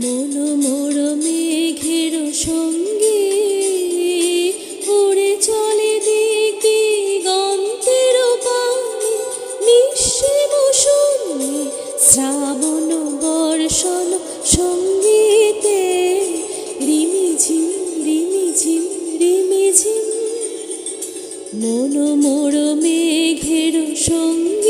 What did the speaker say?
মন মোর মেঘের সঙ্গে উড়ে চলে দিক দিগন্তের পানে, নিঃসীম শূন্যে শ্রাবণ বর্ষণ সঙ্গীতে রিমিঝিম রিমিঝিম রিমিঝিম। মন মোর মেঘের সঙ্গে